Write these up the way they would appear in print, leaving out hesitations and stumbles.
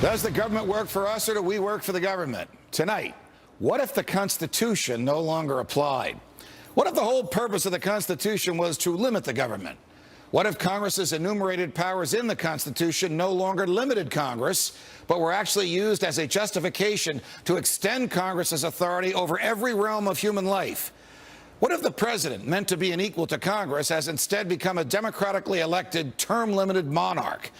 Does the government work for us or do we work for the government? Tonight, what if the Constitution no longer applied? What if the whole purpose of the Constitution was to limit the government? What if Congress's enumerated powers in the Constitution no longer limited Congress, but were actually used as a justification to extend Congress's authority over every realm of human life? What if the president, meant to be an equal to Congress, has instead become a democratically elected, term-limited monarch?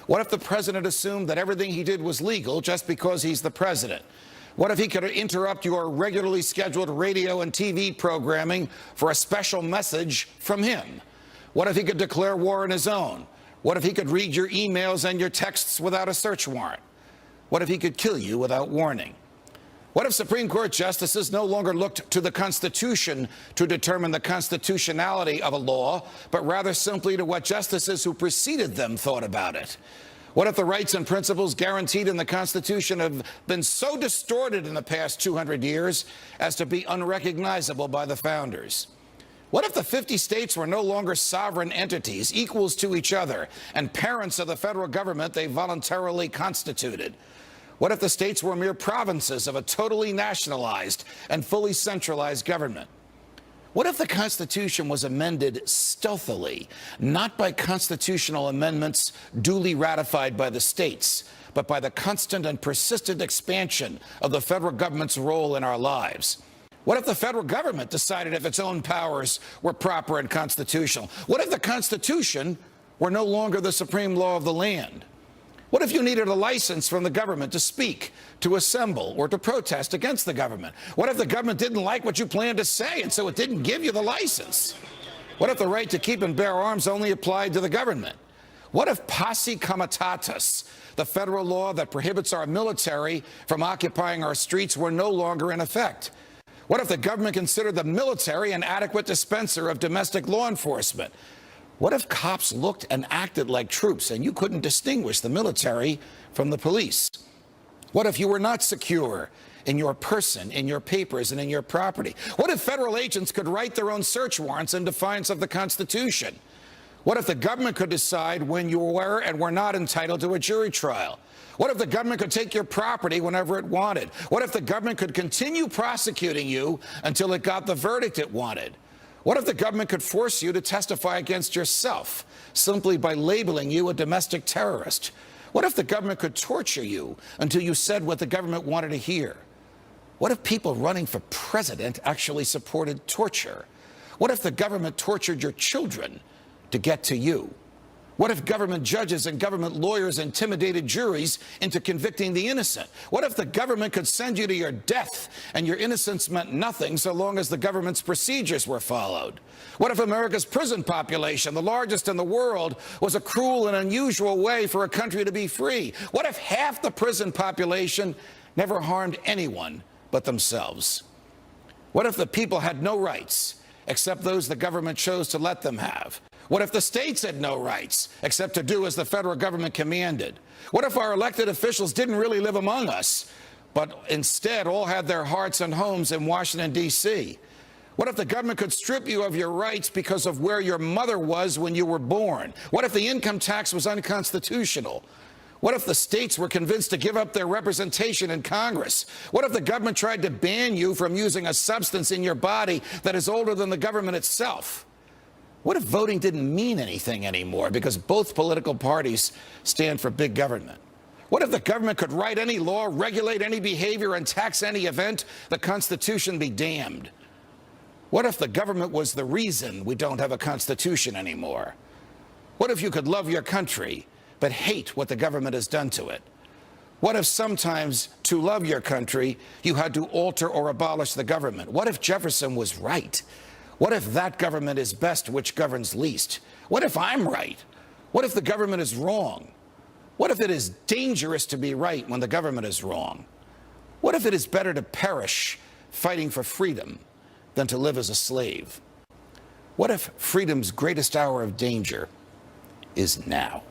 What if the president assumed that everything he did was legal just because he's the president? What if he could interrupt your regularly scheduled radio and TV programming for a special message from him? What if he could declare war on his own? What if he could read your emails and your texts without a search warrant? What if he could kill you without warning? What if Supreme Court justices no longer looked to the Constitution to determine the constitutionality of a law, but rather simply to what justices who preceded them thought about it? What if the rights and principles guaranteed in the Constitution have been so distorted in the past 200 years as to be unrecognizable by the founders? What if the 50 states were no longer sovereign entities, equals to each other, and parents of the federal government they voluntarily constituted? What if the states were mere provinces of a totally nationalized and fully centralized government? What if the Constitution was amended stealthily, not by constitutional amendments duly ratified by the states, but by the constant and persistent expansion of the federal government's role in our lives? What if the federal government decided if its own powers were proper and constitutional? What if the Constitution were no longer the supreme law of the land? What if you needed a license from the government to speak, to assemble, or to protest against the government? What if the government didn't like what you planned to say, and so it didn't give you the license? What if the right to keep and bear arms only applied to the government? What if posse comitatus, the federal law that prohibits our military from occupying our streets, were no longer in effect? What if the government considered the military an adequate dispenser of domestic law enforcement? What if cops looked and acted like troops and you couldn't distinguish the military from the police? What if you were not secure in your person, in your papers, and in your property? What if federal agents could write their own search warrants in defiance of the Constitution? What if the government could decide when you were and were not entitled to a jury trial? What if the government could take your property whenever it wanted? What if the government could continue prosecuting you until it got the verdict it wanted? What if the government could force you to testify against yourself simply by labeling you a domestic terrorist? What if the government could torture you until you said what the government wanted to hear? What if people running for president actually supported torture? What if the government tortured your children to get to you? What if government judges and government lawyers intimidated juries into convicting the innocent? What if the government could send you to your death and your innocence meant nothing so long as the government's procedures were followed? What if America's prison population, the largest in the world, was a cruel and unusual way for a country to be free? What if half the prison population never harmed anyone but themselves? What if the people had no rights except those the government chose to let them have? What if the states had no rights except to do as the federal government commanded? What if our elected officials didn't really live among us, but instead all had their hearts and homes in Washington, D.C.? What if the government could strip you of your rights because of where your mother was when you were born? What if the income tax was unconstitutional? What if the states were convinced to give up their representation in Congress? What if the government tried to ban you from using a substance in your body that is older than the government itself? What if voting didn't mean anything anymore because both political parties stand for big government? What if the government could write any law, regulate any behavior, and tax any event? The Constitution be damned. What if the government was the reason we don't have a Constitution anymore? What if you could love your country but hate what the government has done to it? What if sometimes to love your country you had to alter or abolish the government? What if Jefferson was right? What if that government is best which governs least? What if I'm right? What if the government is wrong? What if it is dangerous to be right when the government is wrong? What if it is better to perish fighting for freedom than to live as a slave? What if freedom's greatest hour of danger is now?